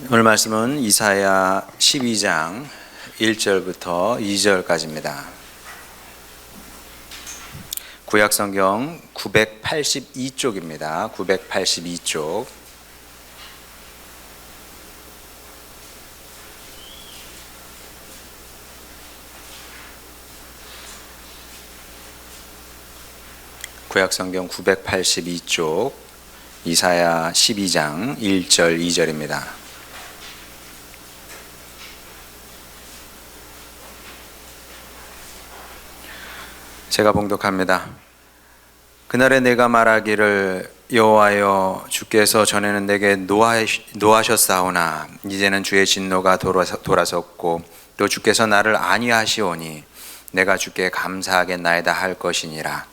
오늘 말씀은 이사야 12장 1절부터 2절까지입니다. 구약성경 982쪽입니다. 982쪽. 구약성경 982쪽 이사야 12장 1절 2절입니다. 제가 봉독합니다. 그날에 내가 말하기를 여호와여 주께서 전에는 내게 노하셨사오나 이제는 주의 진노가 돌아섰고 또 주께서 나를 안위하시오니 내가 주께 감사하겠나이다 할 것이니라.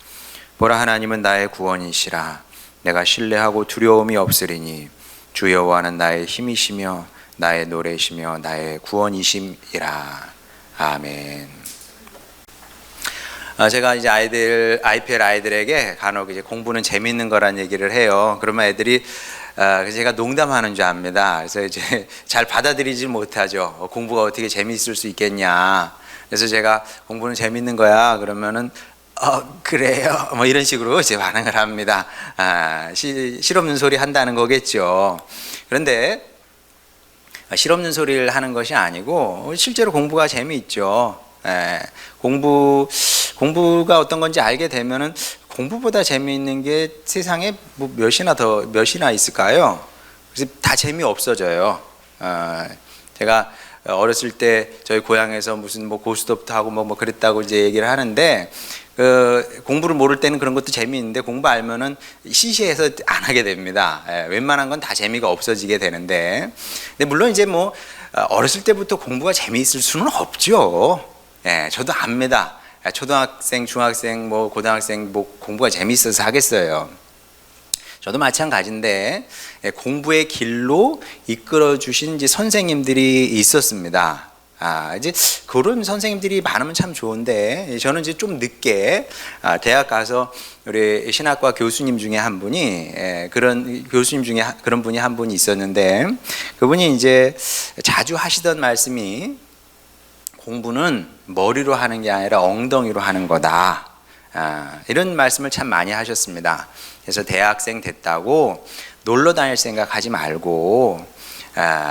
보라 하나님은 나의 구원이시라. 내가 신뢰하고 두려움이 없으리니 주 여호와는 나의 힘이시며 나의 노래시며 나의 구원이심이라. 아멘. 제가 이제 IPL 아이들에게 간혹 이제 공부는 재밌는 거란 얘기를 해요. 그러면 애들이 제가 농담하는 줄 압니다. 그래서 이제 잘 받아들이지 못하죠. 공부가 어떻게 재밌을 수 있겠냐. 그래서 제가 공부는 재밌는 거야. 그러면은 그래요. 뭐 이런 식으로 이제 반응을 합니다. 실없는 소리 한다는 거겠죠. 그런데 실없는 소리를 하는 것이 아니고 실제로 공부가 재미있죠. 공부가 어떤 건지 알게 되면은 공부보다 재미있는 게 세상에 뭐 몇이나 있을까요? 그래서 다 재미없어져요. 제가 어렸을 때 저희 고향에서 무슨 뭐 고스톱도 하고 뭐 그랬다고 이제 얘기를 하는데 공부를 모를 때는 그런 것도 재미있는데 공부 알면은 시시해서 안 하게 됩니다. 웬만한 건 다 재미가 없어지게 되는데, 근데 물론 이제 뭐 어렸을 때부터 공부가 재미있을 수는 없죠. 저도 압니다. 초등학생, 중학생, 뭐 고등학생 뭐 공부가 재미있어서 하겠어요. 저도 마찬가지인데 공부의 길로 이끌어 주신 이제 선생님들이 있었습니다. 이제 그런 선생님들이 많으면 참 좋은데 저는 이제 좀 늦게 대학 가서 우리 신학과 교수님 중에 한 분이 그런 교수님 중에 그런 분이 한 분이 있었는데 그분이 이제 자주 하시던 말씀이 공부는 머리로 하는 게 아니라 엉덩이로 하는 거다. 이런 말씀을 참 많이 하셨습니다. 그래서 대학생 됐다고 놀러 다닐 생각하지 말고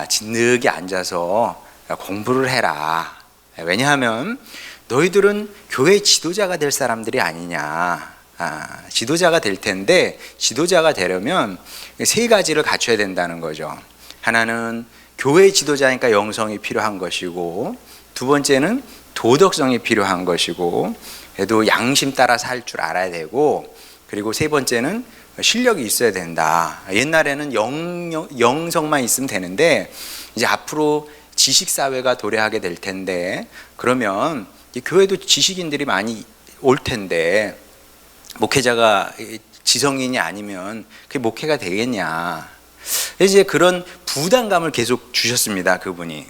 진득이 앉아서 공부를 해라. 왜냐하면 너희들은 교회 지도자가 될 사람들이 아니냐. 지도자가 될 텐데 지도자가 되려면 세 가지를 갖춰야 된다는 거죠. 하나는 교회 지도자니까 영성이 필요한 것이고, 두 번째는 도덕성이 필요한 것이고, 그래도 양심 따라 살 줄 알아야 되고, 그리고 세 번째는 실력이 있어야 된다. 옛날에는 영성만 있으면 되는데 이제 앞으로 지식사회가 도래하게 될 텐데 그러면 교회도 지식인들이 많이 올 텐데 목회자가 지성인이 아니면 그게 목회가 되겠냐. 이제 그런 부담감을 계속 주셨습니다, 그분이.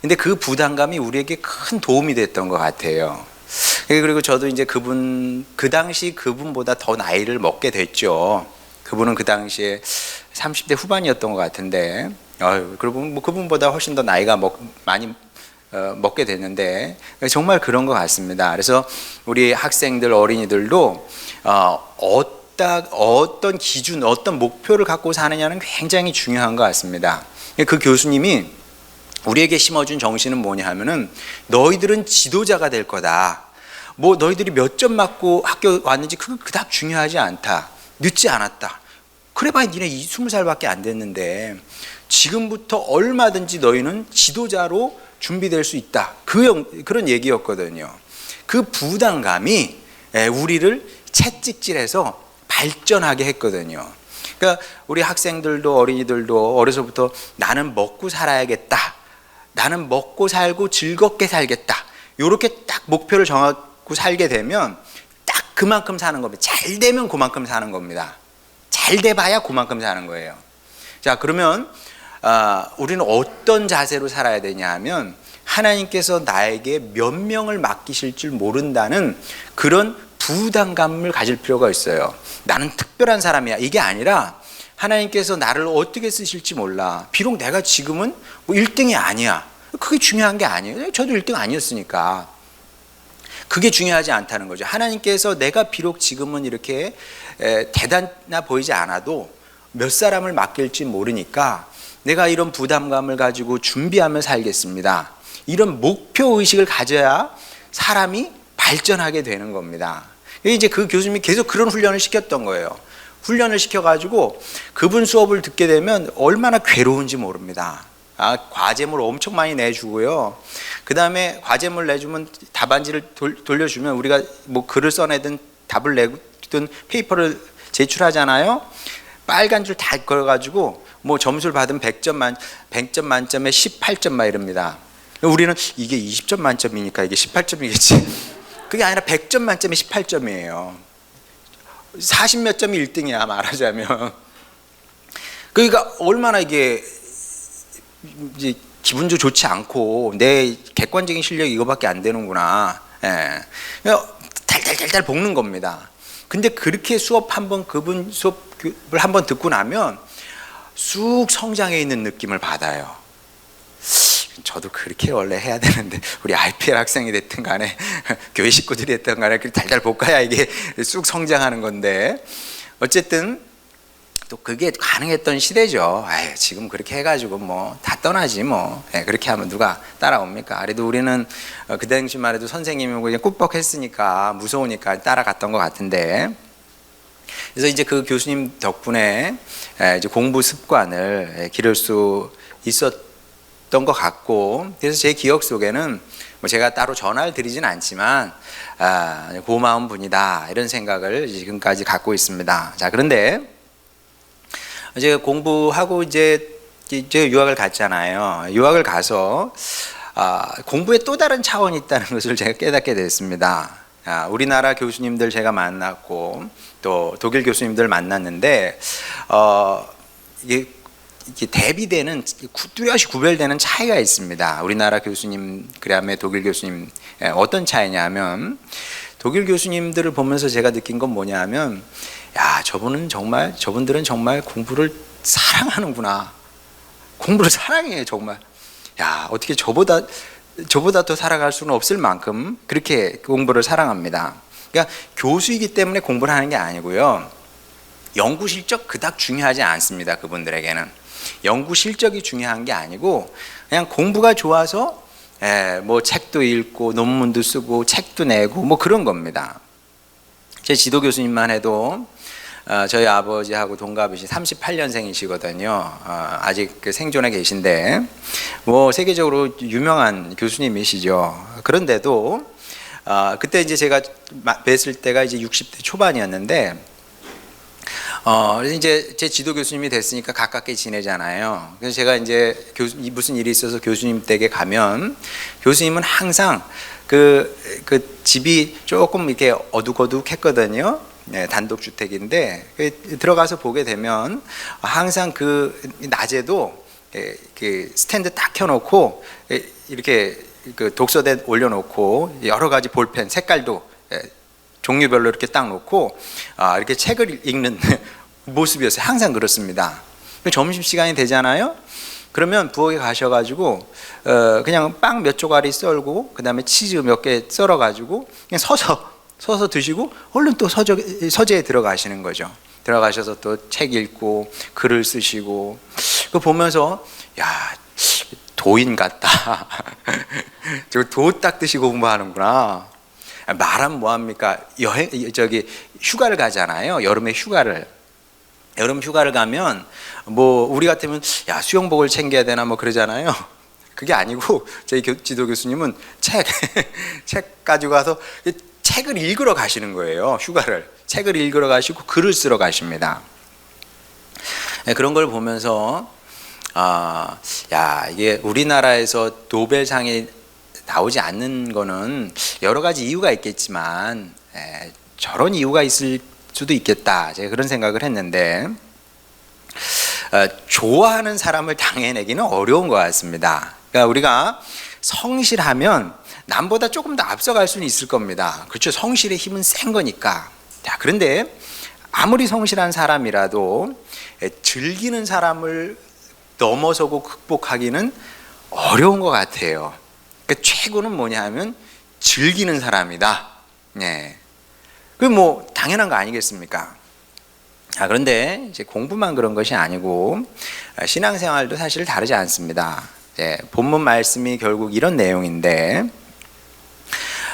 근데 그 부담감이 우리에게 큰 도움이 됐던 것 같아요. 그리고 저도 이제 그 당시 그분보다 더 나이를 먹게 됐죠. 그분은 그 당시에 30대 후반이었던 것 같은데, 그리고 뭐 그분보다 훨씬 더 나이가 많이 먹게 됐는데, 정말 그런 것 같습니다. 그래서 우리 학생들, 어린이들도 어떤 기준, 어떤 목표를 갖고 사느냐는 굉장히 중요한 것 같습니다. 그 교수님이 우리에게 심어준 정신은 뭐냐 하면은 너희들은 지도자가 될 거다. 뭐 너희들이 몇 점 맞고 학교 왔는지 그거 그닥 중요하지 않다. 늦지 않았다. 그래봐야 니네 20살밖에 안 됐는데 지금부터 얼마든지 너희는 지도자로 준비될 수 있다. 그런 얘기였거든요. 그 부담감이 우리를 채찍질해서 발전하게 했거든요. 그러니까 우리 학생들도 어린이들도 어려서부터 나는 먹고 살아야겠다. 나는 먹고 살고 즐겁게 살겠다. 이렇게 딱 목표를 정하고 살게 되면 딱 그만큼 사는 겁니다. 잘 되면 그만큼 사는 겁니다. 잘 돼봐야 그만큼 사는 거예요. 자, 그러면 우리는 어떤 자세로 살아야 되냐 하면 하나님께서 나에게 몇 명을 맡기실 줄 모른다는 그런 부담감을 가질 필요가 있어요. 나는 특별한 사람이야. 이게 아니라 하나님께서 나를 어떻게 쓰실지 몰라. 비록 내가 지금은 뭐 1등이 아니야. 그게 중요한 게 아니에요. 저도 1등 아니었으니까. 그게 중요하지 않다는 거죠. 하나님께서 내가 비록 지금은 이렇게 대단하 보이지 않아도 몇 사람을 맡길지 모르니까 내가 이런 부담감을 가지고 준비하며 살겠습니다. 이런 목표의식을 가져야 사람이 발전하게 되는 겁니다. 이제 그 교수님이 계속 그런 훈련을 시켰던 거예요. 훈련을 시켜가지고 그분 수업을 듣게 되면 얼마나 괴로운지 모릅니다. 과제물 엄청 많이 내주고요. 그 다음에 과제물 내주면 답안지를 돌려주면 우리가 뭐 글을 써내든 답을 내든 페이퍼를 제출하잖아요. 빨간 줄 다 걸어가지고 뭐 점수를 받으면 100점 만점에 18점 막 이럽니다. 우리는 이게 20점 만점이니까 이게 18점이겠지. 그게 아니라 100점 만점에 18점이에요. 40몇 점이 1등이야 말하자면. 그러니까 얼마나 이게 이제 기분도 좋지 않고 내 객관적인 실력이 이거밖에 안 되는구나. 예. 달달달달 볶는 겁니다. 근데 그렇게 수업 한번 그분 수업을 한번 듣고 나면 쑥 성장해 있는 느낌을 받아요. 저도 그렇게 원래 해야 되는데 우리 RPL 학생이 됐든 간에 교회 식구들이 됐든 간에 달달 볶아야 이게 쑥 성장하는 건데 어쨌든 또 그게 가능했던 시대죠. 지금 그렇게 해가지고 뭐 다 떠나지 뭐. 그렇게 하면 누가 따라옵니까? 그래도 우리는 그 당시만 해도 선생님이 그냥 꾹뻑했으니까 무서우니까 따라갔던 것 같은데. 그래서 이제 그 교수님 덕분에 이제 공부 습관을 기를 수 있었던 것 같고, 그래서 제 기억 속에는 뭐 제가 따로 전화를 드리진 않지만 고마운 분이다 이런 생각을 지금까지 갖고 있습니다. 자, 그런데 제가 공부하고 이제 유학을 갔잖아요. 유학을 가서 공부에 또 다른 차원이 있다는 것을 제가 깨닫게 됐습니다. 우리나라 교수님들 제가 만났고 또 독일 교수님들 만났는데 이게 대비되는 뚜렷이 구별되는 차이가 있습니다. 우리나라 교수님 그다음에 독일 교수님 어떤 차이냐면 독일 교수님들을 보면서 제가 느낀 건 뭐냐면 저분들은 정말 공부를 사랑하는구나. 공부를 사랑해요, 정말. 어떻게 저보다 더 사랑할 수는 없을 만큼 그렇게 공부를 사랑합니다. 그러니까 교수이기 때문에 공부를 하는 게 아니고요. 연구 실적 그닥 중요하지 않습니다. 그분들에게는 연구 실적이 중요한 게 아니고 그냥 공부가 좋아서 뭐 책도 읽고 논문도 쓰고 책도 내고 뭐 그런 겁니다. 제 지도 교수님만 해도 저희 아버지하고 동갑이시 38년생이시거든요. 아직 생존해 계신데 뭐 세계적으로 유명한 교수님이시죠. 그런데도 그때 이제 제가 뵀을 때가 이제 60대 초반이었는데 그래서 이제 제 지도 교수님이 됐으니까 가깝게 지내잖아요. 그래서 제가 이제 무슨 일이 있어서 교수님 댁에 가면 교수님은 항상 그 집이 조금 이렇게 어둑어둑했거든요. 단독주택인데 들어가서 보게 되면 항상 그 낮에도 스탠드 딱 켜놓고 이렇게 그 독서대 올려놓고 여러 가지 볼펜 색깔도 종류별로 이렇게 딱 놓고 이렇게 책을 읽는 모습이었어요. 항상 그렇습니다. 점심시간이 되잖아요. 그러면 부엌에 가셔가지고 그냥 빵 몇 조각이 썰고 그 다음에 치즈 몇 개 썰어가지고 그냥 서서 드시고 얼른 또 서재에 들어가시는 거죠. 들어가셔서 또 책 읽고 글을 쓰시고 그거 보면서 도인 같다. 저 도 닦듯이 공부하는구나. 말하면 뭐합니까? 휴가를 가잖아요. 여름 휴가를 가면 뭐 우리 같으면 수영복을 챙겨야 되나 뭐 그러잖아요. 그게 아니고 저희 지도 교수님은 책 가지고 가서 책을 읽으러 가시는 거예요. 휴가를 책을 읽으러 가시고 글을 쓰러 가십니다. 그런 걸 보면서 이게 우리나라에서 노벨상이 나오지 않는 거는 여러 가지 이유가 있겠지만 저런 이유가 있을 수도 있겠다. 제가 그런 생각을 했는데 좋아하는 사람을 당해내기는 어려운 것 같습니다. 그러니까 우리가 성실하면 남보다 조금 더 앞서갈 수는 있을 겁니다. 그렇죠? 성실의 힘은 센 거니까. 그런데 아무리 성실한 사람이라도 즐기는 사람을 넘어서고 극복하기는 어려운 것 같아요. 그러니까 최고는 뭐냐 하면 즐기는 사람이다. 네. 그 뭐 당연한 거 아니겠습니까? 그런데 이제 공부만 그런 것이 아니고 신앙생활도 사실 다르지 않습니다. 본문 말씀이 결국 이런 내용인데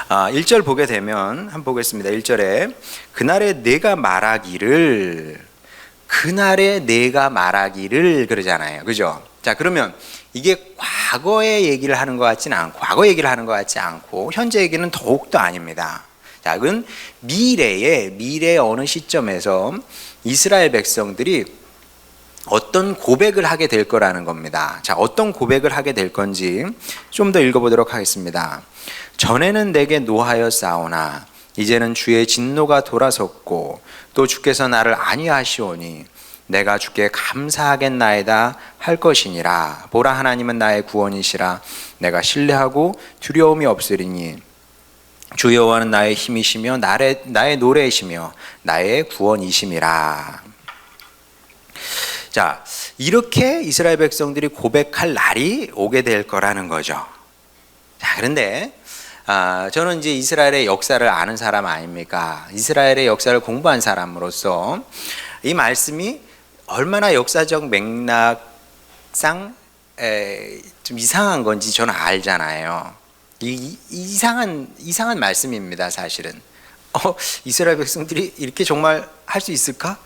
1절 보게 되면 한번 보겠습니다. 1절에 그날에 내가 말하기를 그러잖아요. 그죠? 자, 그러면 이게 과거의 얘기를 하는 것 같지는 않고, 과거 얘기를 하는 것 같지 않고, 현재 얘기는 더욱더 아닙니다. 자, 그건 미래의 어느 시점에서 이스라엘 백성들이 어떤 고백을 하게 될 거라는 겁니다. 자, 어떤 고백을 하게 될 건지 좀 더 읽어보도록 하겠습니다. 전에는 내게 노하여 싸우나 이제는 주의 진노가 돌아섰고 또 주께서 나를 안위하시오니 내가 주께 감사하겠나이다 할 것이니라. 보라, 하나님은 나의 구원이시라. 내가 신뢰하고 두려움이 없으리니 주 여호와는 나의 힘이시며 나의 노래이시며 나의 구원이심이라. 자, 이렇게 이스라엘 백성들이 고백할 날이 오게 될 거라는 거죠. 자, 그런데 저는 이제 이스라엘의 역사를 아는 사람 아닙니까? 이스라엘의 역사를 공부한 사람으로서 이 말씀이 얼마나 역사적 맥락상 좀 이상한 건지 저는 알잖아요. 이상한 말씀입니다, 사실은. 이스라엘 백성들이 이렇게 정말 할 수 있을까?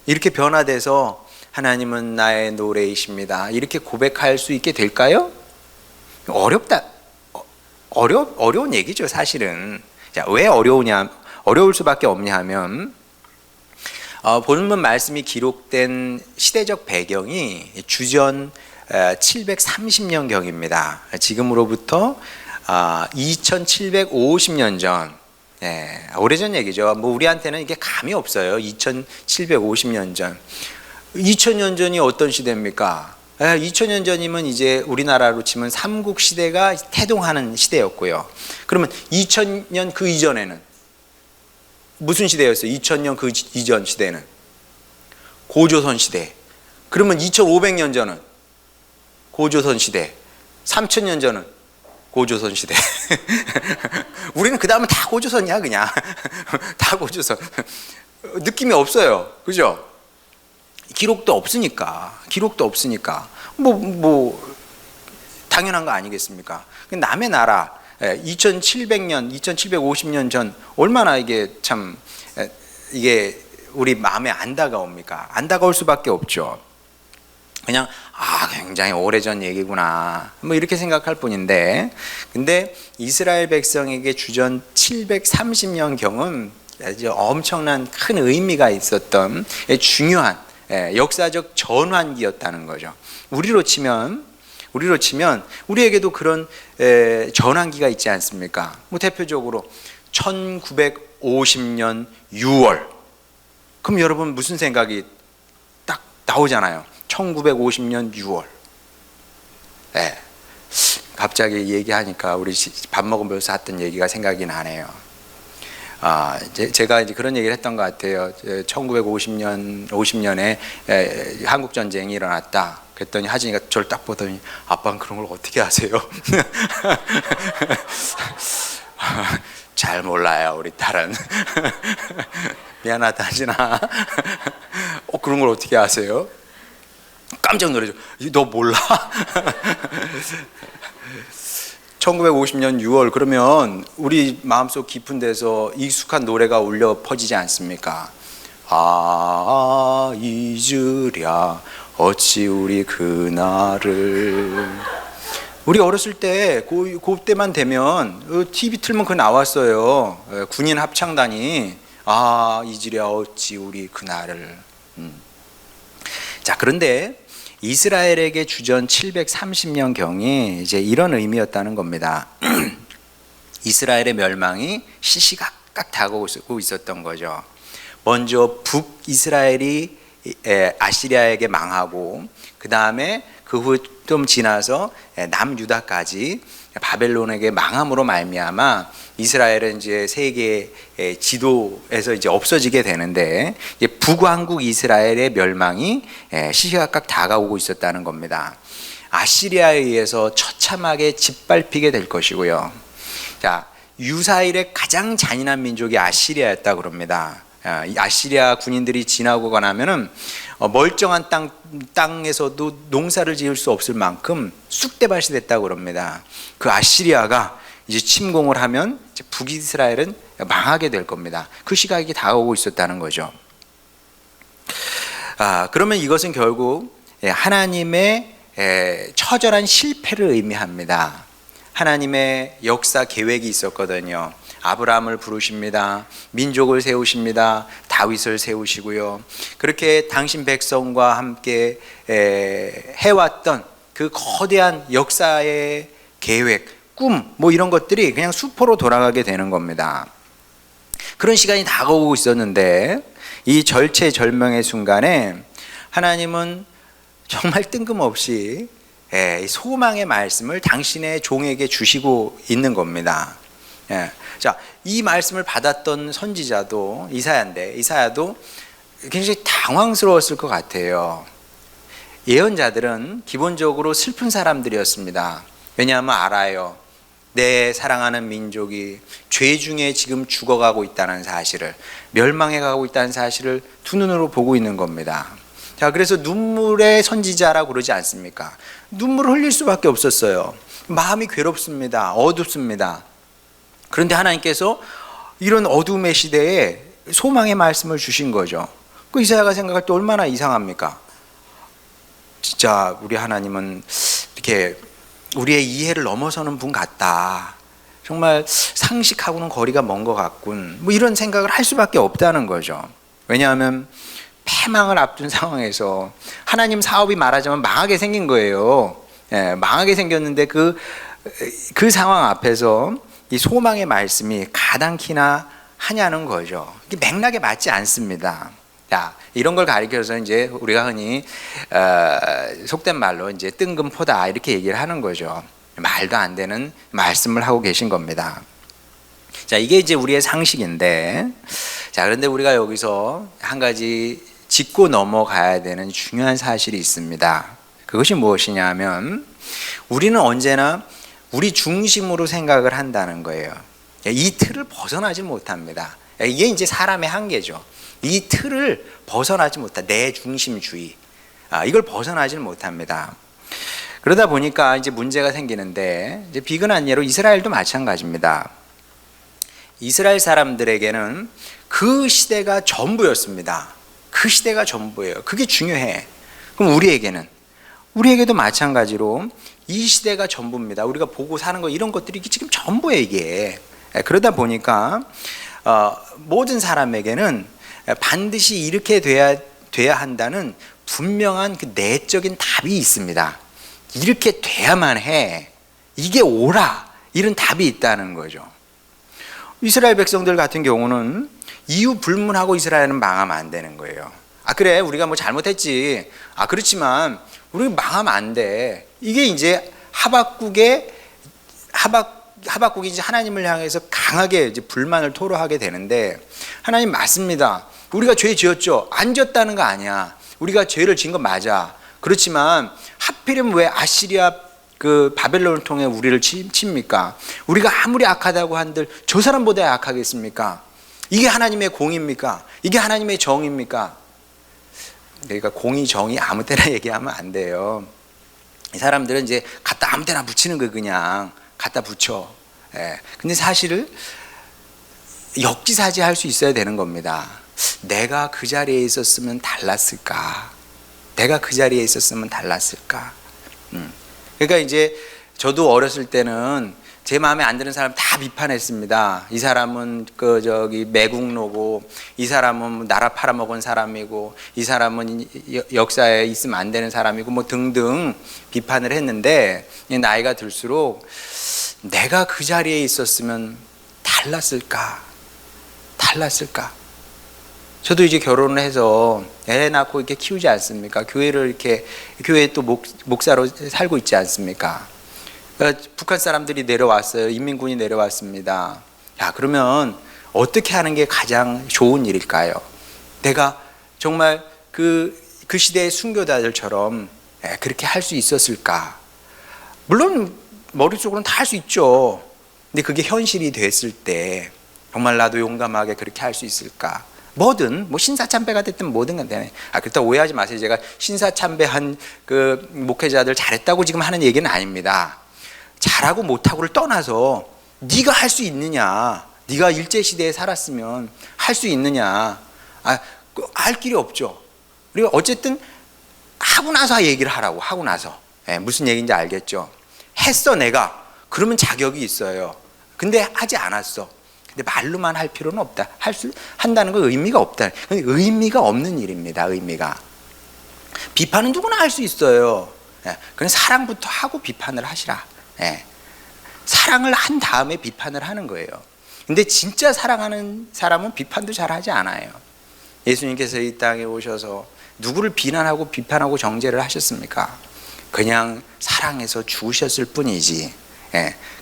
이렇게 변화돼서 하나님은 나의 노래이십니다, 이렇게 고백할 수 있게 될까요? 어려운 얘기죠, 사실은. 자, 왜 어려울 수밖에 없냐 하면 본문 말씀이 기록된 시대적 배경이 주전 730년경입니다. 지금으로부터 2750년 전, 오래전 얘기죠. 뭐 우리한테는 이게 감이 없어요. 2750년 전. 2000년 전이 어떤 시대입니까? 2000년 전이면 이제 우리나라로 치면 삼국시대가 태동하는 시대였고요. 그러면 2000년 그 이전에는 무슨 시대였어요? 2000년 그 이전 시대는 고조선 시대. 그러면 2500년 전은 고조선 시대. 3000년 전은 고조선 시대. 우리는 그 다음은 다 고조선이야, 그냥. 다 고조선. 느낌이 없어요. 그죠? 기록도 없으니까. 뭐 당연한 거 아니겠습니까? 남의 나라 2700년, 2750년 전 얼마나 이게 참 이게 우리 마음에 안 다가옵니까? 안 다가올 수밖에 없죠. 그냥 굉장히 오래전 얘기구나 뭐 이렇게 생각할 뿐인데, 근데 이스라엘 백성에게 주전 730년경은 아주 엄청난 큰 의미가 있었던 중요한 역사적 전환기였다는 거죠. 우리로 치면 우리에게도 그런 전환기가 있지 않습니까? 뭐 대표적으로 1950년 6월. 그럼 여러분 무슨 생각이 딱 나오잖아요. 1950년 6월. 갑자기 얘기하니까 우리 밥 먹으면서 했던 얘기가 생각이 나네요. 제가 이제 그런 얘기를 했던 것 같아요. 50년에 한국 전쟁이 일어났다. 그랬더니 하진이가 저를 딱 보더니 아빠는 그런 걸 어떻게 아세요? 잘 몰라요, 우리 딸은. 미안하다, 하진아. 그런 걸 어떻게 아세요? 깜짝 놀라죠. 너 몰라? 1950년 6월 그러면 우리 마음속 깊은 데서 익숙한 노래가 울려 퍼지지 않습니까? 잊으랴 어찌 우리 그날을. 우리 어렸을 때 그때만 되면 TV 틀면 그거 나왔어요. 군인 합창단이 잊으랴 어찌 우리 그날을. 자, 그런데 이스라엘에게 주전 730년경이 이제 이런 의미였다는 겁니다. 이스라엘의 멸망이 시시각각 다가오고 있었던 거죠. 먼저 북이스라엘이 아시리아에게 망하고, 그 다음에 그 후 좀 지나서 남유다까지 바벨론에게 망함으로 말미암아 이스라엘은 이제 세계 지도에서 이제 없어지게 되는데, 이제 북왕국 이스라엘의 멸망이 시시각각 다가오고 있었다는 겁니다. 아시리아에 의해서 처참하게 짓밟히게 될 것이고요. 자, 유사일의 가장 잔인한 민족이 아시리아였다고 그럽니다. 아시리아 군인들이 지나고 나면은 멀쩡한 땅에서도 농사를 지을 수 없을 만큼 쑥대밭이 됐다고 그럽니다. 그 아시리아가 이제 침공을 하면 이제 북이스라엘은 망하게 될 겁니다. 그 시각이 다가오고 있었다는 거죠. 그러면 이것은 결국 하나님의 처절한 실패를 의미합니다. 하나님의 역사 계획이 있었거든요. 아브라함을 부르십니다. 민족을 세우십니다. 다윗을 세우시고요. 그렇게 당신 백성과 함께 해왔던 그 거대한 역사의 계획, 꿈, 뭐 이런 것들이 그냥 수포로 돌아가게 되는 겁니다. 그런 시간이 다가오고 있었는데, 이 절체절명의 순간에 하나님은 정말 뜬금없이 소망의 말씀을 당신의 종에게 주시고 있는 겁니다. 자, 이 말씀을 받았던 선지자도 이사야인데, 이사야도 굉장히 당황스러웠을 것 같아요. 예언자들은 기본적으로 슬픈 사람들이었습니다. 왜냐하면 알아요. 내 사랑하는 민족이 죄 중에 지금 죽어가고 있다는 사실을, 멸망해 가고 있다는 사실을 두 눈으로 보고 있는 겁니다. 자, 그래서 눈물의 선지자라고 그러지 않습니까? 눈물을 흘릴 수밖에 없었어요. 마음이 괴롭습니다. 어둡습니다. 그런데 하나님께서 이런 어둠의 시대에 소망의 말씀을 주신 거죠. 그 이사야가 생각할 때 얼마나 이상합니까? 진짜 우리 하나님은 이렇게 우리의 이해를 넘어서는 분 같다. 정말 상식하고는 거리가 먼 것 같군. 뭐 이런 생각을 할 수밖에 없다는 거죠. 왜냐하면 패망을 앞둔 상황에서 하나님 사업이 말하자면 망하게 생긴 거예요. 망하게 생겼는데 그 상황 앞에서 이 소망의 말씀이 가당키나 하냐는 거죠. 이게 맥락에 맞지 않습니다. 자, 이런 걸 가리켜서 이제 우리가 흔히 속된 말로 이제 뜬금포다 이렇게 얘기를 하는 거죠. 말도 안 되는 말씀을 하고 계신 겁니다. 자, 이게 이제 우리의 상식인데, 자, 그런데 우리가 여기서 한 가지 짚고 넘어가야 되는 중요한 사실이 있습니다. 그것이 무엇이냐면, 우리는 언제나 우리 중심으로 생각을 한다는 거예요. 이 틀을 벗어나지 못합니다. 이게 이제 사람의 한계죠. 이 틀을 벗어나지 못한 내 중심주의, 이걸 벗어나지 못합니다. 그러다 보니까 이제 문제가 생기는데, 이제 비근한 예로 이스라엘도 마찬가지입니다. 이스라엘 사람들에게는 그 시대가 전부였습니다. 그 시대가 전부예요. 그게 중요해. 그럼 우리에게도 마찬가지로 이 시대가 전부입니다. 우리가 보고 사는 거, 이런 것들이 지금 전부예요, 이게. 그러다 보니까 모든 사람에게는 반드시 이렇게 돼야 한다는 분명한 그 내적인 답이 있습니다. 이렇게 돼야만 해. 이게 옳아. 이런 답이 있다는 거죠. 이스라엘 백성들 같은 경우는 이유 불문하고 이스라엘은 망하면 안 되는 거예요. 그래, 우리가 뭐 잘못했지. 그렇지만 우리 망하면 안 돼. 이게 이제 하박국이 이제 하나님을 향해서 강하게 이제 불만을 토로하게 되는데, 하나님 맞습니다. 우리가 죄 지었죠. 안 지었다는 거 아니야. 우리가 죄를 지은 건 맞아. 그렇지만 하필이면 왜 아시리아 그 바벨론을 통해 우리를 칩니까? 우리가 아무리 악하다고 한들 저 사람보다 악하겠습니까? 이게 하나님의 공입니까? 이게 하나님의 정입니까? 그러니까 공의 정의 아무 때나 얘기하면 안 돼요. 이 사람들은 이제 갖다 아무 때나 붙이는 거, 그냥 갖다 붙여. 근데 사실을 역지사지할 수 있어야 되는 겁니다. 내가 그 자리에 있었으면 달랐을까? 내가 그 자리에 있었으면 달랐을까? 그러니까 이제 저도 어렸을 때는 제 마음에 안 드는 사람 다 비판했습니다. 이 사람은 매국노고, 이 사람은 나라 팔아먹은 사람이고, 이 사람은 역사에 있으면 안 되는 사람이고, 뭐 등등 비판을 했는데, 나이가 들수록 내가 그 자리에 있었으면 달랐을까? 저도 이제 결혼을 해서 애 낳고 이렇게 키우지 않습니까? 교회를 이렇게 교회 또 목사로 살고 있지 않습니까? 북한 사람들이 내려왔어요. 인민군이 내려왔습니다. 야, 그러면 어떻게 하는 게 가장 좋은 일일까요? 내가 정말 그 시대의 순교자들처럼 그렇게 할 수 있었을까? 물론 머릿속으로는 다 할 수 있죠. 근데 그게 현실이 됐을 때 정말 나도 용감하게 그렇게 할 수 있을까? 뭐든 뭐 신사참배가 됐든 뭐든 간에 그렇다고 오해하지 마세요. 제가 신사참배한 그 목회자들 잘했다고 지금 하는 얘기는 아닙니다. 잘하고 못하고를 떠나서 네가 할 수 있느냐, 네가 일제시대에 살았으면 할 수 있느냐, 할 길이 없죠. 그리고 어쨌든 하고 나서 얘기를 하라고. 하고 나서 무슨 얘기인지 알겠죠. 했어 내가, 그러면 자격이 있어요. 근데 하지 않았어. 근데 말로만 할 필요는 없다. 한다는 건 의미가 없다. 의미가 없는 일입니다. 의미가. 비판은 누구나 할 수 있어요. 그냥 사랑부터 하고 비판을 하시라. 사랑을 한 다음에 비판을 하는 거예요. 근데 진짜 사랑하는 사람은 비판도 잘 하지 않아요. 예수님께서 이 땅에 오셔서 누구를 비난하고 비판하고 정죄를 하셨습니까? 그냥 사랑해서 죽으셨을 뿐이지.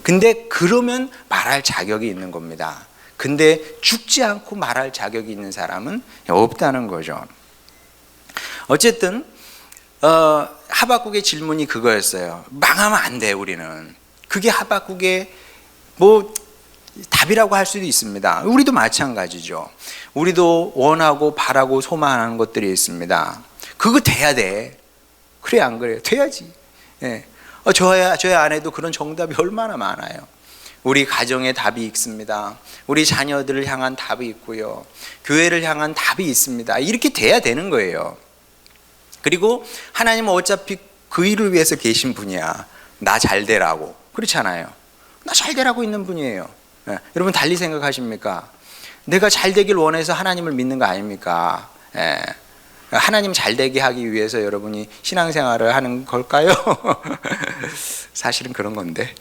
근데 그러면 말할 자격이 있는 겁니다. 근데 죽지 않고 말할 자격이 있는 사람은 없다는 거죠. 어쨌든 하박국의 질문이 그거였어요. 망하면 안 돼, 우리는. 그게 하박국의 뭐 답이라고 할 수도 있습니다. 우리도 마찬가지죠. 우리도 원하고 바라고 소망하는 것들이 있습니다. 그거 돼야 돼. 그래 안 그래요? 돼야지. 저희 안에도 그런 정답이 얼마나 많아요. 우리 가정에 답이 있습니다. 우리 자녀들을 향한 답이 있고요. 교회를 향한 답이 있습니다. 이렇게 돼야 되는 거예요. 그리고 하나님은 어차피 그 일을 위해서 계신 분이야. 나 잘 되라고. 그렇잖아요. 나 잘 되라고 있는 분이에요. 여러분 달리 생각하십니까? 내가 잘 되길 원해서 하나님을 믿는 거 아닙니까? 하나님 잘 되게 하기 위해서 여러분이 신앙생활을 하는 걸까요? 사실은 그런 건데.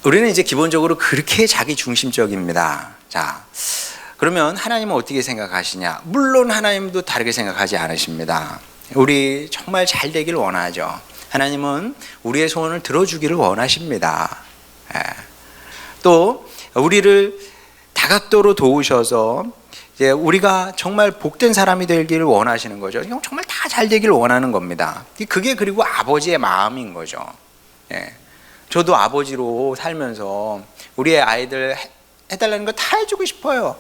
우리는 이제 기본적으로 그렇게 자기 중심적입니다. 자, 그러면 하나님은 어떻게 생각하시냐? 물론 하나님도 다르게 생각하지 않으십니다. 우리 정말 잘 되길 원하죠. 하나님은 우리의 소원을 들어주기를 원하십니다. 또 우리를 다각도로 도우셔서 이제 우리가 정말 복된 사람이 되기를 원하시는 거죠. 정말 다 잘 되기를 원하는 겁니다. 그게 그리고 아버지의 마음인 거죠. 저도 아버지로 살면서 우리의 아이들 해달라는 거 다 해주고 싶어요.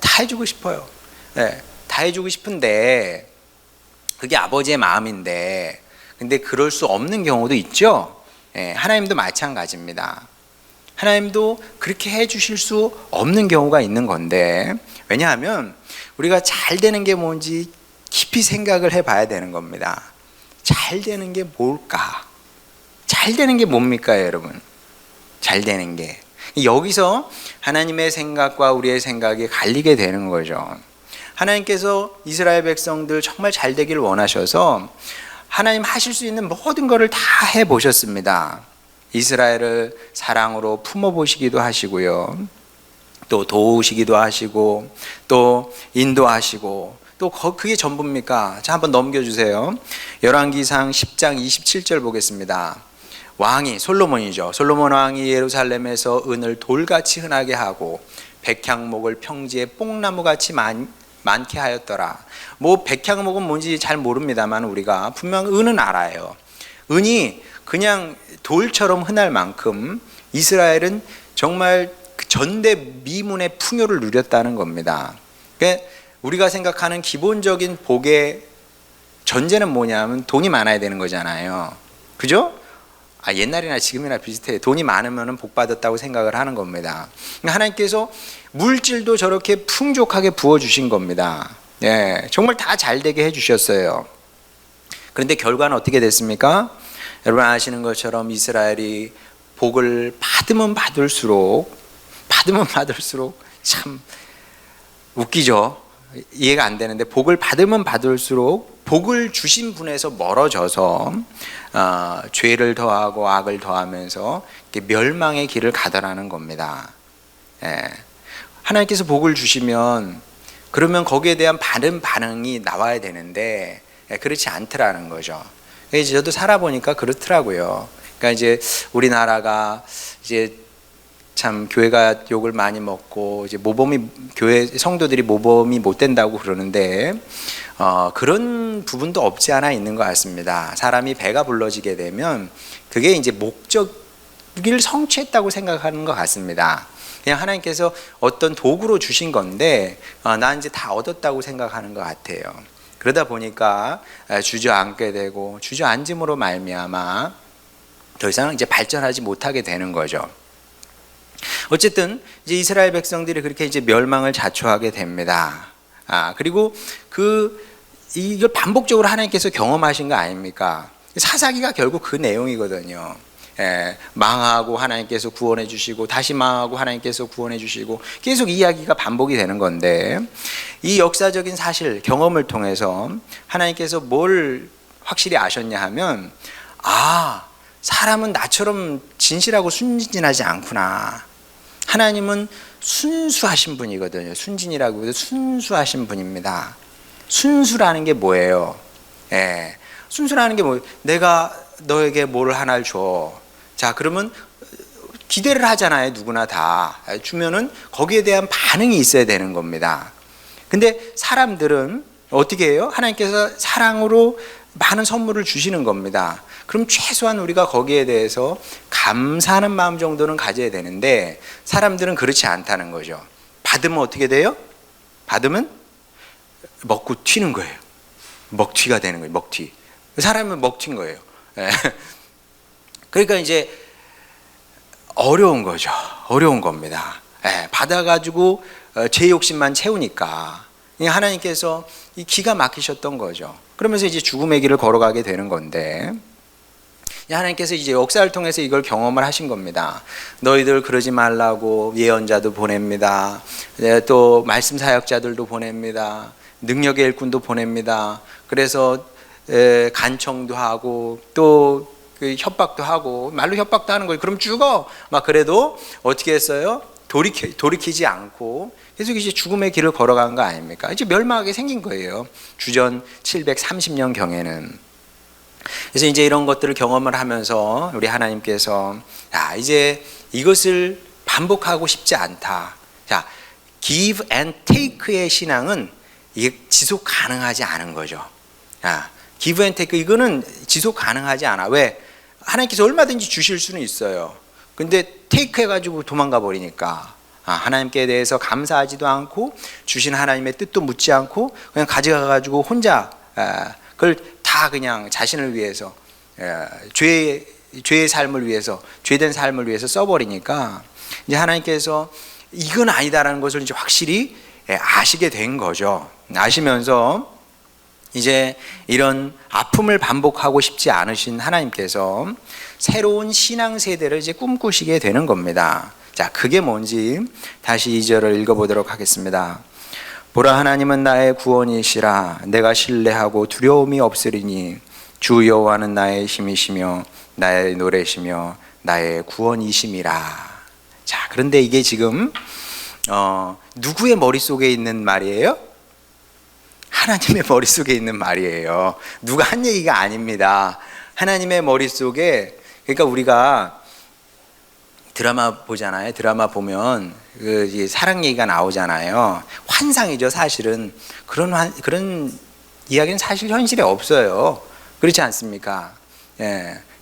다 해주고 싶어요. 다 해주고 싶은데 그게 아버지의 마음인데 근데 그럴 수 없는 경우도 있죠. 하나님도 마찬가지입니다. 하나님도 그렇게 해주실 수 없는 경우가 있는 건데 왜냐하면 우리가 잘 되는 게 뭔지 깊이 생각을 해봐야 되는 겁니다. 잘 되는 게 뭘까? 잘 되는 게 뭡니까, 여러분? 잘 되는 게 여기서 하나님의 생각과 우리의 생각이 갈리게 되는 거죠. 하나님께서 이스라엘 백성들 정말 잘 되기를 원하셔서 하나님 하실 수 있는 모든 것을 다 해보셨습니다. 이스라엘을 사랑으로 품어보시기도 하시고요. 또 도우시기도 하시고 또 인도하시고 또 그게 전부입니까? 자, 한번 넘겨주세요. 열왕기상 10장 27절 보겠습니다. 왕이 솔로몬이죠. 솔로몬 왕이 예루살렘에서 은을 돌같이 흔하게 하고 백향목을 평지에 뽕나무같이 많게 하였더라. 뭐 백향목은 뭔지 잘 모릅니다만 우리가 분명 은은 알아요. 은이 그냥 돌처럼 흔할 만큼 이스라엘은 정말 전대미문의 풍요를 누렸다는 겁니다. 그러니까 우리가 생각하는 기본적인 복의 전제는 뭐냐면 돈이 많아야 되는 거잖아요. 그죠? 옛날이나 지금이나 비슷해요. 돈이 많으면 복 받았다고 생각을 하는 겁니다. 하나님께서 물질도 저렇게 풍족하게 부어주신 겁니다. 정말 다 잘되게 해주셨어요. 그런데 결과는 어떻게 됐습니까? 여러분 아시는 것처럼 이스라엘이 복을 받으면 받을수록 참 웃기죠. 이해가 안 되는데 복을 받으면 받을수록 복을 주신 분에서 멀어져서 죄를 더하고 악을 더하면서 멸망의 길을 가더라는 겁니다. 하나님께서 복을 주시면 그러면 거기에 대한 바른 반응이 나와야 되는데 그렇지 않더라는 거죠. 이제 저도 살아보니까 그렇더라고요. 그러니까 이제 우리나라가 이제 참 교회가 욕을 많이 먹고 이제 모범이 교회 성도들이 모범이 못 된다고 그러는데 그런 부분도 없지 않아 있는 것 같습니다. 사람이 배가 불러지게 되면 그게 이제 목적을 성취했다고 생각하는 것 같습니다. 그냥 하나님께서 어떤 도구로 주신 건데 난 이제 다 얻었다고 생각하는 것 같아요. 그러다 보니까 주저앉게 되고 주저앉음으로 말미암아 더 이상 이제 발전하지 못하게 되는 거죠. 어쨌든 이제 이스라엘 백성들이 그렇게 이제 멸망을 자초하게 됩니다. 그리고 이걸 반복적으로 하나님께서 경험하신 거 아닙니까? 사사기가 결국 그 내용이거든요. 망하고 하나님께서 구원해 주시고 다시 망하고 하나님께서 구원해 주시고 계속 이야기가 반복이 되는 건데 이 역사적인 사실 경험을 통해서 하나님께서 뭘 확실히 아셨냐 하면 사람은 나처럼 진실하고 순진하지 않구나. 하나님은 순수하신 분이거든요. 순진이라고 해도 순수하신 분입니다. 순수라는 게 뭐예요? 순수라는 게 뭐예요? 내가 너에게 뭘 하나를 줘. 자, 그러면 기대를 하잖아요. 누구나 다. 주면은 거기에 대한 반응이 있어야 되는 겁니다. 근데 사람들은 어떻게 해요? 하나님께서 사랑으로 많은 선물을 주시는 겁니다. 그럼 최소한 우리가 거기에 대해서 감사하는 마음 정도는 가져야 되는데 사람들은 그렇지 않다는 거죠. 받으면 어떻게 돼요? 받으면 먹고 튀는 거예요. 먹튀가 되는 거예요. 먹튀. 사람은 먹튀인 거예요. 그러니까 이제 어려운 거죠. 어려운 겁니다. 받아가지고 제 욕심만 채우니까 하나님께서 이 기가 막히셨던 거죠. 그러면서 이제 죽음의 길을 걸어가게 되는 건데 하나님께서 이제 역사를 통해서 이걸 경험을 하신 겁니다. 너희들 그러지 말라고 예언자도 보냅니다. 또 말씀 사역자들도 보냅니다. 능력의 일꾼도 보냅니다. 그래서 간청도 하고 또 협박도 하고 말로 협박도 하는 거예요. 그럼 죽어. 막 그래도 어떻게 했어요? 돌이키지 않고 계속 이제 죽음의 길을 걸어간 거 아닙니까? 이제 멸망하게 생긴 거예요. 주전 730년 경에는. 그래서 이제 이런 것들을 경험을 하면서 우리 하나님께서 이제 이것을 반복하고 싶지 않다. 자, give and take의 신앙은 이게 지속 가능하지 않은 거죠. give and take 이거는 지속 가능하지 않아. 왜? 하나님께서 얼마든지 주실 수는 있어요. 근데 take 해가지고 도망가 버리니까 하나님께 대해서 감사하지도 않고 주신 하나님의 뜻도 묻지 않고 그냥 가져가가지고 혼자 그걸 다 그냥 자신을 위해서 죄의 삶을 위해서 죄된 삶을 위해서 써버리니까 이제 하나님께서 이건 아니다라는 것을 이제 확실히 아시게 된 거죠. 아시면서 이제 이런 아픔을 반복하고 싶지 않으신 하나님께서 새로운 신앙 세대를 이제 꿈꾸시게 되는 겁니다. 자, 그게 뭔지 다시 2절을 읽어보도록 하겠습니다. 보라, 하나님은 나의 구원이시라. 내가 신뢰하고 두려움이 없으리니 주 여호와는 나의 힘이시며 나의 노래시며 나의 구원이심이라. 자, 그런데 이게 지금 누구의 머릿속에 있는 말이에요? 하나님의 머릿속에 있는 말이에요. 누가 한 얘기가 아닙니다. 하나님의 머릿속에, 그러니까 우리가 드라마 보잖아요. 드라마 보면 사랑 얘기가 나오잖아요. 환상이죠, 사실은. 그런 이야기는 사실 현실에 없어요. 그렇지 않습니까?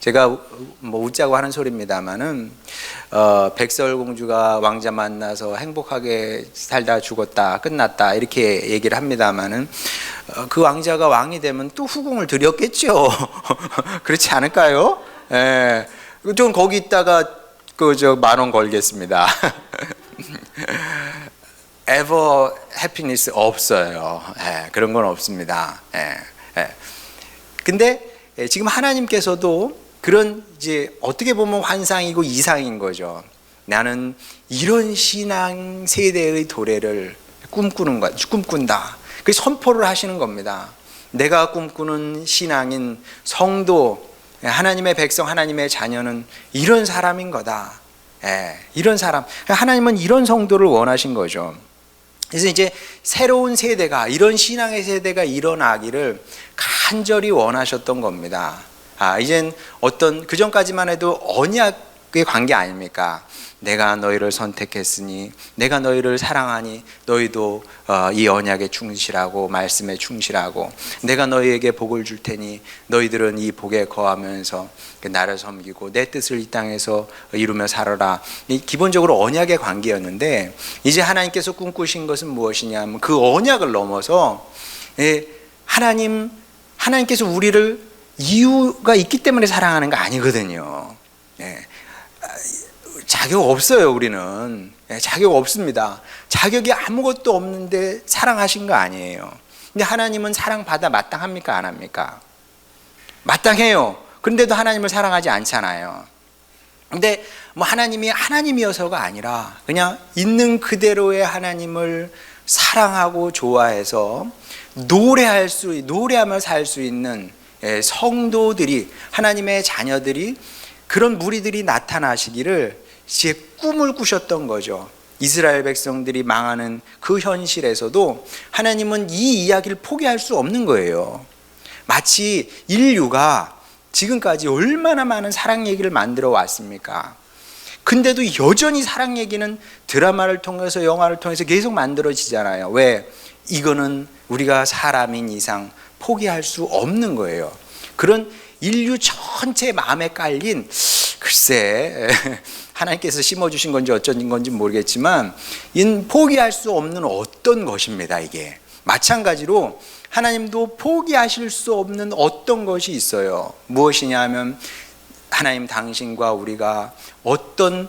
제가 뭐 웃자고 하는 소리입니다만은 백설공주가 왕자 만나서 행복하게 살다 죽었다, 끝났다 이렇게 얘기를 합니다만은 그 왕자가 왕이 되면 또 후궁을 들였겠죠. 그렇지 않을까요? 좀 거기 있다가 만 원 걸겠습니다. ever happiness 없어요. 그런 건 없습니다. 근데 지금 하나님께서도 그런 이제 어떻게 보면 환상이고 이상인 거죠. 나는 이런 신앙 세대의 도래를 꿈꾼다. 그 선포를 하시는 겁니다. 내가 꿈꾸는 신앙인 성도, 하나님의 백성, 하나님의 자녀는 이런 사람인 거다. 이런 사람, 하나님은 이런 성도를 원하신 거죠. 그래서 이제 새로운 세대가, 이런 신앙의 세대가 일어나기를 간절히 원하셨던 겁니다. 이젠 어떤, 그전까지만 해도 언약의 관계 아닙니까? 내가 너희를 선택했으니, 내가 너희를 사랑하니 너희도 이 언약에 충실하고 말씀에 충실하고, 내가 너희에게 복을 줄 테니 너희들은 이 복에 거하면서 나를 섬기고 내 뜻을 이 땅에서 이루며 살아라. 기본적으로 언약의 관계였는데, 이제 하나님께서 꿈꾸신 것은 무엇이냐면 그 언약을 넘어서 하나님께서 우리를 이유가 있기 때문에 사랑하는 거 아니거든요. 자격 없어요. 우리는 자격 없습니다. 자격이 아무것도 없는데 사랑하신 거 아니에요. 근데 하나님은 사랑받아 마땅합니까? 안 합니까? 마땅해요. 그런데도 하나님을 사랑하지 않잖아요. 근데 뭐 하나님이 하나님이어서가 아니라 그냥 있는 그대로의 하나님을 사랑하고 좋아해서 노래하며 살 수 있는 성도들이, 하나님의 자녀들이, 그런 무리들이 나타나시기를 제 꿈을 꾸셨던 거죠. 이스라엘 백성들이 망하는 그 현실에서도 하나님은 이 이야기를 포기할 수 없는 거예요. 마치 인류가 지금까지 얼마나 많은 사랑 얘기를 만들어 왔습니까? 근데도 여전히 사랑 얘기는 드라마를 통해서, 영화를 통해서 계속 만들어지잖아요. 왜? 이거는 우리가 사람인 이상 포기할 수 없는 거예요. 그런 인류 전체 마음에 깔린, 글쎄 하나님께서 심어주신 건지 어쩐 건지 모르겠지만 포기할 수 없는 어떤 것입니다. 이게 마찬가지로 하나님도 포기하실 수 없는 어떤 것이 있어요. 무엇이냐 하면 하나님 당신과 우리가 어떤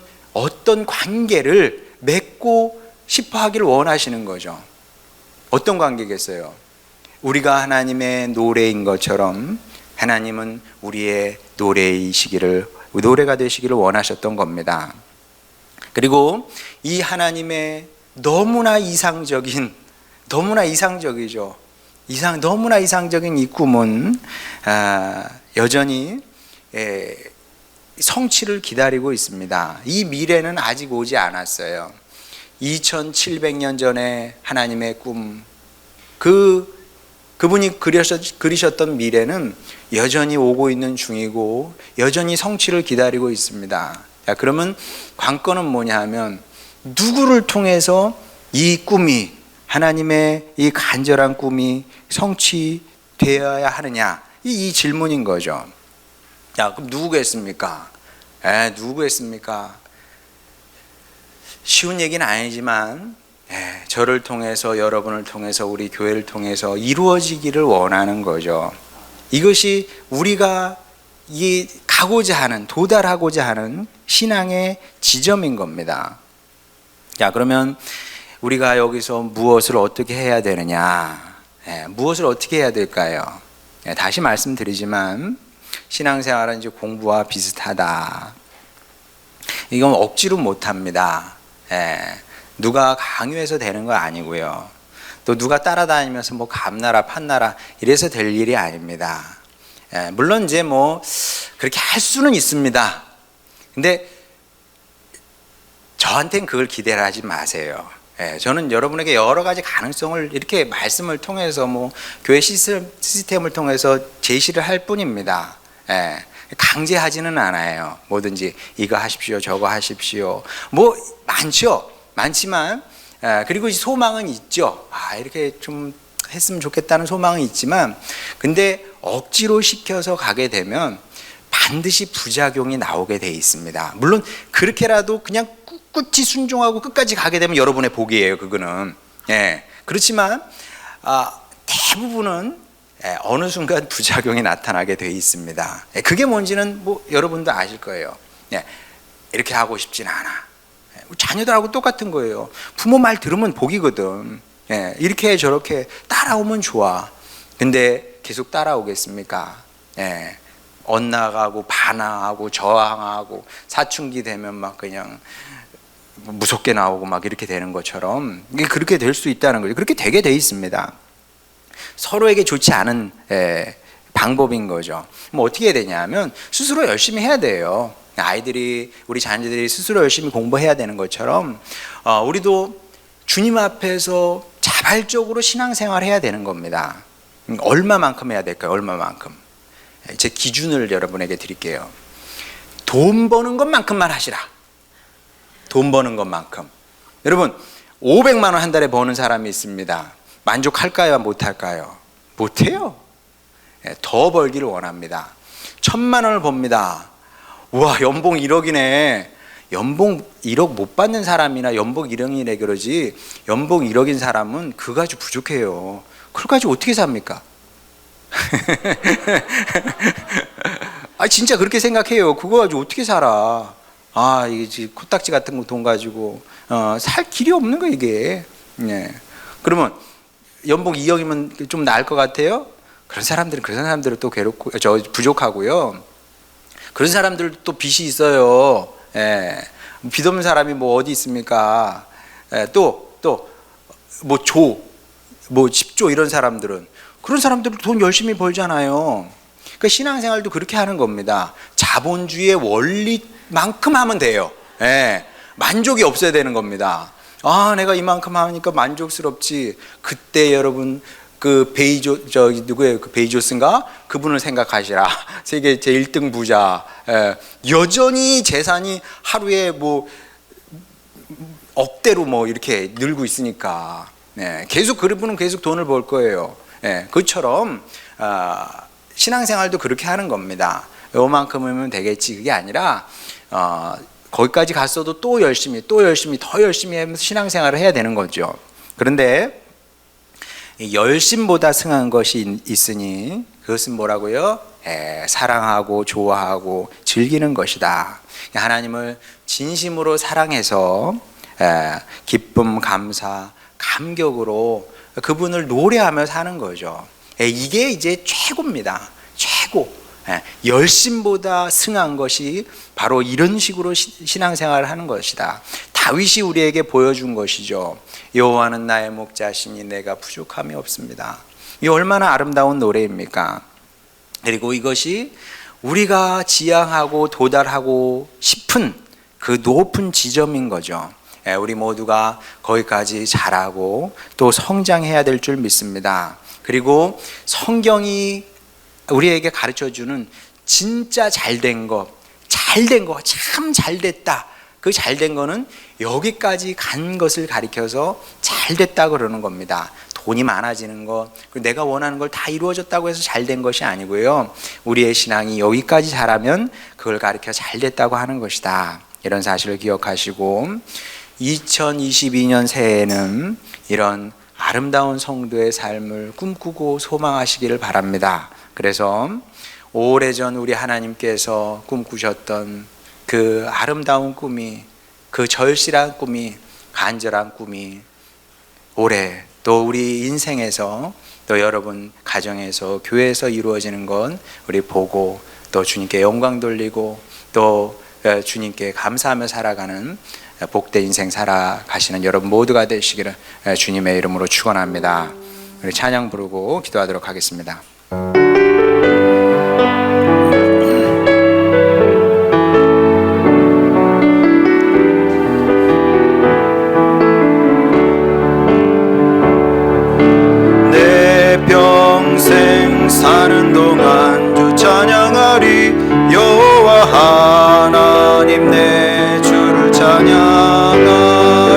관계를 맺고 싶어 하기를 원하시는 거죠. 어떤 관계겠어요? 우리가 하나님의 노래인 것처럼 하나님은 우리의 노래가 되시기를 원하셨던 겁니다. 그리고 이 하나님의 너무나 이상적이죠. 너무나 이상적인 이 꿈은 여전히 성취를 기다리고 있습니다. 이 미래는 아직 오지 않았어요. 2700년 전에 하나님의 꿈, 그분이 그리셨던 미래는 여전히 오고 있는 중이고 여전히 성취를 기다리고 있습니다. 자, 그러면 관건은 뭐냐 하면 누구를 통해서 이 꿈이, 하나님의 이 간절한 꿈이 성취되어야 하느냐, 이 질문인 거죠. 자, 그럼 누구겠습니까? 누구겠습니까? 쉬운 얘기는 아니지만 저를 통해서, 여러분을 통해서, 우리 교회를 통해서 이루어지기를 원하는 거죠. 이것이 우리가 도달하고자 하는 신앙의 지점인 겁니다. 자, 그러면 우리가 여기서 무엇을 어떻게 해야 되느냐? 무엇을 어떻게 해야 될까요? 다시 말씀드리지만 신앙생활은 이제 공부와 비슷하다. 이건 억지로 못합니다. 누가 강요해서 되는 거 아니고요. 또 누가 따라다니면서 뭐 감나라 판나라 이래서 될 일이 아닙니다. 물론 이제 뭐 그렇게 할 수는 있습니다. 근데 저한테는 그걸 기대를 하지 마세요. 저는 여러분에게 여러 가지 가능성을 이렇게 말씀을 통해서, 뭐 교회 시스템을 통해서 제시를 할 뿐입니다. 강제하지는 않아요. 뭐든지 이거 하십시오, 저거 하십시오. 뭐 많지만 그리고 소망은 있죠. 이렇게 좀 했으면 좋겠다는 소망은 있지만, 근데 억지로 시켜서 가게 되면 반드시 부작용이 나오게 돼 있습니다. 물론 그렇게라도 그냥 꿋꿋이 순종하고 끝까지 가게 되면 여러분의 복이에요. 그거는. 그렇지만 대부분은 어느 순간 부작용이 나타나게 돼 있습니다. 그게 뭔지는 뭐 여러분도 아실 거예요. 이렇게 하고 싶진 않아. 자녀들하고 똑같은 거예요. 부모 말 들으면 복이거든. 이렇게 저렇게 따라오면 좋아. 근데 계속 따라오겠습니까? 엇나가고 반항하고 저항하고 사춘기 되면 막 그냥 무섭게 나오고 막 이렇게 되는 것처럼 이게 그렇게 될 수 있다는 거죠. 그렇게 되게 돼 있습니다. 서로에게 좋지 않은 방법인 거죠. 뭐 어떻게 해야 되냐 하면 스스로 열심히 해야 돼요. 아이들이, 우리 자녀들이 스스로 열심히 공부해야 되는 것처럼 우리도 주님 앞에서 자발적으로 신앙생활 해야 되는 겁니다. 얼마만큼 해야 될까요? 얼마만큼? 제 기준을 여러분에게 드릴게요. 돈 버는 것만큼만 하시라. 돈 버는 것만큼. 여러분 500만 원 한 달에 버는 사람이 있습니다. 만족할까요? 못할까요? 못해요. 더 벌기를 원합니다. 1000만 원을 법니다. 우와, 연봉 1억이네. 연봉 1억 못 받는 사람이나 연봉 1억이네 그러지, 연봉 1억인 사람은 그거 가지고 부족해요. 그걸 가지고 어떻게 삽니까? 진짜 그렇게 생각해요. 그거 가지고 어떻게 살아? 이게 코딱지 같은 거 돈 가지고 살 길이 없는 거 이게. 그러면 연봉 2억이면 좀 나을 것 같아요? 그런 사람들은 또 괴롭고 부족하고요. 그런 사람들 또 빚이 있어요. 빚 없는 사람이 뭐 어디 있습니까? 또 뭐 10조 이런 사람들은, 그런 사람들은 돈 열심히 벌잖아요. 그러니까 신앙생활도 그렇게 하는 겁니다. 자본주의의 원리만큼 하면 돼요. 만족이 없어야 되는 겁니다. 내가 이만큼 하니까 만족스럽지. 그때 여러분 그 누구예요? 그 베이조스인가? 그분을 생각하시라. 세계 제1등 부자. 여전히 재산이 하루에 뭐 억대로 뭐 이렇게 늘고 있으니까. 계속 그분은 계속 돈을 벌 거예요. 그처럼 신앙생활도 그렇게 하는 겁니다. 요만큼 하면 되겠지, 그게 아니라 거기까지 갔어도 또 열심히 더 열심히 하면서 신앙생활을 해야 되는 거죠. 그런데 열심보다 승한 것이 있으니 그것은 뭐라고요? 사랑하고 좋아하고 즐기는 것이다. 하나님을 진심으로 사랑해서 기쁨, 감사, 감격으로 그분을 노래하며 사는 거죠. 이게 이제 최고입니다. 최고. 열심보다 승한 것이 바로 이런 식으로 신앙생활을 하는 것이다. 다윗이 우리에게 보여준 것이죠. 여호와는 나의 목자시니 내가 부족함이 없습니다. 이 얼마나 아름다운 노래입니까? 그리고 이것이 우리가 지향하고 도달하고 싶은 그 높은 지점인 거죠. 우리 모두가 거기까지 자라고 또 성장해야 될 줄 믿습니다. 그리고 성경이 우리에게 가르쳐주는 진짜 잘된 거, 참 잘됐다. 그 잘된 거는 여기까지 간 것을 가리켜서 잘됐다 그러는 겁니다. 돈이 많아지는 것, 내가 원하는 걸 다 이루어졌다고 해서 잘된 것이 아니고요. 우리의 신앙이 여기까지 자라면 그걸 가리켜 잘됐다고 하는 것이다. 이런 사실을 기억하시고 2022년 새해에는 이런 아름다운 성도의 삶을 꿈꾸고 소망하시기를 바랍니다. 그래서 오래전 우리 하나님께서 꿈꾸셨던 그 아름다운 꿈이, 그 절실한 꿈이, 간절한 꿈이 올해 또 우리 인생에서 또 여러분 가정에서 교회에서 이루어지는 건 우리 보고 또 주님께 영광 돌리고 또 주님께 감사하며 살아가는 복된 인생 살아가시는 여러분 모두가 되시기를 주님의 이름으로 축원합니다. 우리 찬양 부르고 기도하도록 하겠습니다. 내 평생 사는 동안 주 찬양하리. 여호와 하나님 내 주를 찬양하리.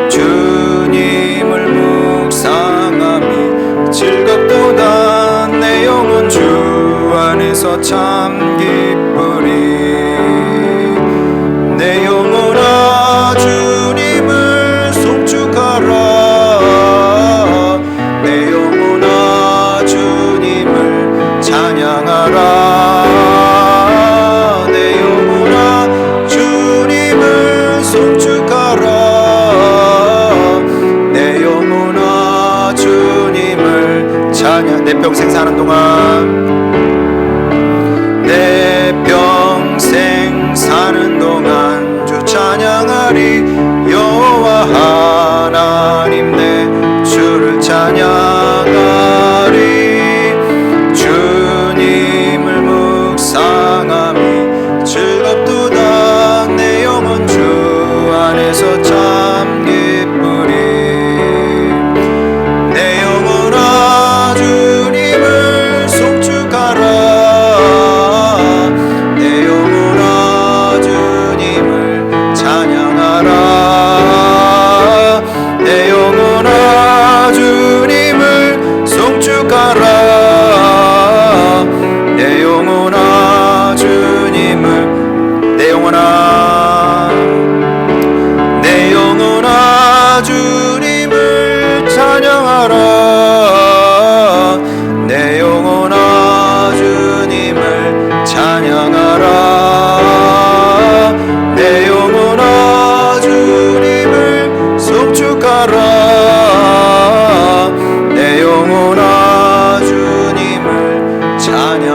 주님을 묵상함이 즐겁도다. 내 영혼 주 안에서 참 기쁘리. 내 영혼아 주님을 송축하라. 내 영혼아 주님을 찬양하라. 내 영혼아 주님을 송축하라. 내 영혼아 주님을 찬양. 내 평생 사는 동안, 내 평생 사는 동안 주 찬양하리. 여호와 하나님 내 주를 찬양하리. 주님을 묵상함이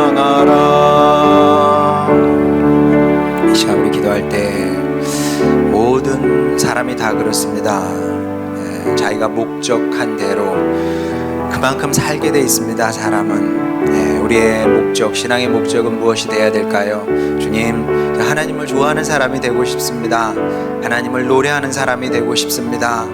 찬양하라. 이 시간 우리 기도할 때 모든 사람이 다 그렇습니다. 자기가 목적한 대로 그만큼 살게 돼 있습니다. 사람은. 우리의 목적, 신앙의 목적은 무엇이 되어야 될까요? 주님, 하나님을 좋아하는 사람이 되고 싶습니다. 하나님을 노래하는 사람이 되고 싶습니다.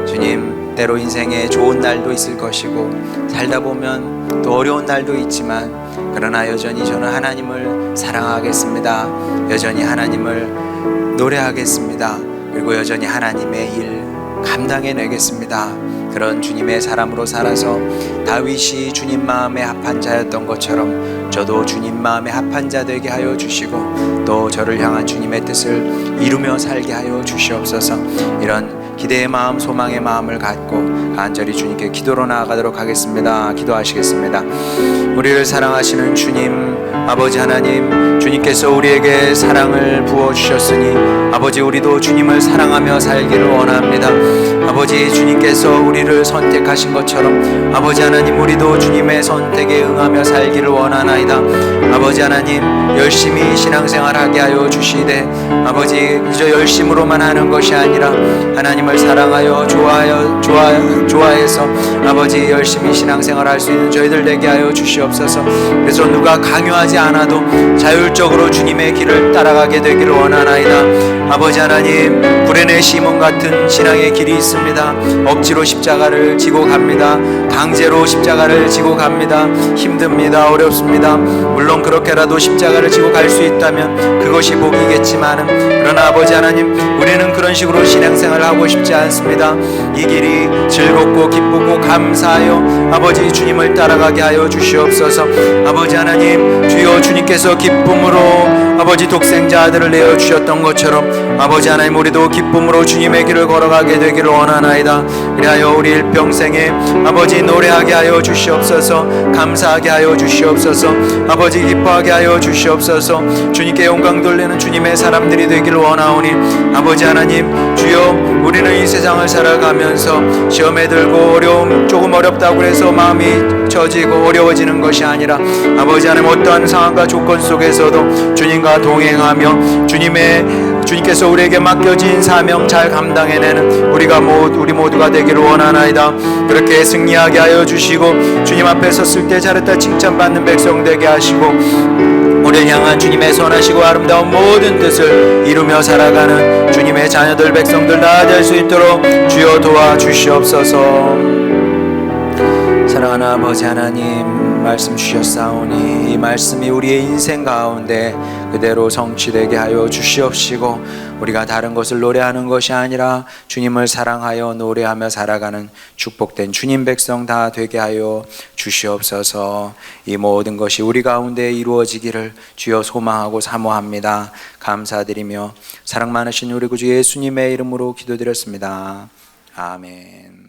주님, 때로 인생에 좋은 날도 있을 것이고 살다 보면 또 어려운 날도 있지만, 그러나 여전히 저는 하나님을 사랑하겠습니다. 여전히 하나님을 노래하겠습니다. 그리고 여전히 하나님의 일 감당해내겠습니다. 그런 주님의 사람으로 살아서 다윗이 주님 마음에 합한 자였던 것처럼 저도 주님 마음에 합한 자 되게 하여 주시고, 또 저를 향한 주님의 뜻을 이루며 살게 하여 주시옵소서. 이런 기대의 마음, 소망의 마음을 갖고 간절히 주님께 기도로 나아가도록 하겠습니다. 기도하시겠습니다. 우리를 사랑하시는 주님, 아버지 하나님, 주님께서 우리에게 사랑을 부어주셨으니 아버지, 우리도 주님을 사랑하며 살기를 원합니다. 아버지, 주님께서 우리를 선택하신 것처럼 아버지 하나님, 우리도 주님의 선택에 응하며 살기를 원하나이다. 아버지 하나님, 열심히 신앙생활하게 하여 주시되 아버지, 그저 열심으로만 하는 것이 아니라 하나님을 사랑하여 좋아해서 아버지 열심히 신앙생활할 수 있는 저희들 되게 하여 주시옵소서. 그래서 누가 강요하지 않아도 자율적으로 주님의 길을 따라가게 되기를 원하나이다. 아버지 하나님, 구레네 시몬 같은 신앙의 길이 있습니다. 억지로 십자가를 지고 갑니다. 강제로 십자가를 지고 갑니다. 힘듭니다. 어렵습니다. 물론 그렇게라도 십자가를 지고 갈 수 있다면 그것이 복이겠지만은, 그러나 아버지 하나님, 우리는 그런 식으로 신앙생활을 하고 싶지 않습니다. 이 길이 즐겁고 기쁘고 감사하여 아버지 주님을 따라가게 하여 주시옵소서. 아버지 하나님, 주여 주님께서 기쁨으로 아버지 독생자 아들을 내어 주셨던 것처럼 아버지 하나님, 우리도 기쁨으로 주님의 길을 걸어가게 되기를 원하나이다. 그리하여 우리 일평생에 아버지 노래하게 하여 주시옵소서. 감사하게 하여 주시옵소서. 아버지 기뻐하게 하여 주시옵소서. 주님께 영광 돌리는 주님의 사람들이 되기를 원하오니 아버지 하나님, 주여 우리는 이 세상을 살아가면서 시험에 들고 어려움, 조금 어렵다고 해서 마음이 처지고 어려워지는 것이 아니라 아버지 하나님, 어떠한 상황과 조건 속에서도 주님과 동행하며 주님께서 우리에게 맡겨진 사명 잘 감당해내는 우리 모두가 되기를 원하나이다. 그렇게 승리하게 하여 주시고 주님 앞에 섰을 때 잘했다 칭찬받는 백성 되게 하시고 우리를 향한 주님의 선하시고 아름다운 모든 뜻을 이루며 살아가는 주님의 자녀들, 백성들 다 될 수 있도록 주여 도와주시옵소서. 사랑하는 아버지 하나님, 말씀 주셨사오니 이 말씀이 우리의 인생 가운데 그대로 성취되게 하여 주시옵시고, 우리가 다른 것을 노래하는 것이 아니라 주님을 사랑하여 노래하며 살아가는 축복된 주님 백성 다 되게 하여 주시옵소서. 이 모든 것이 우리 가운데 이루어지기를 주여 소망하고 사모합니다. 감사드리며 사랑 많으신 우리 구주 예수님의 이름으로 기도드렸습니다. 아멘.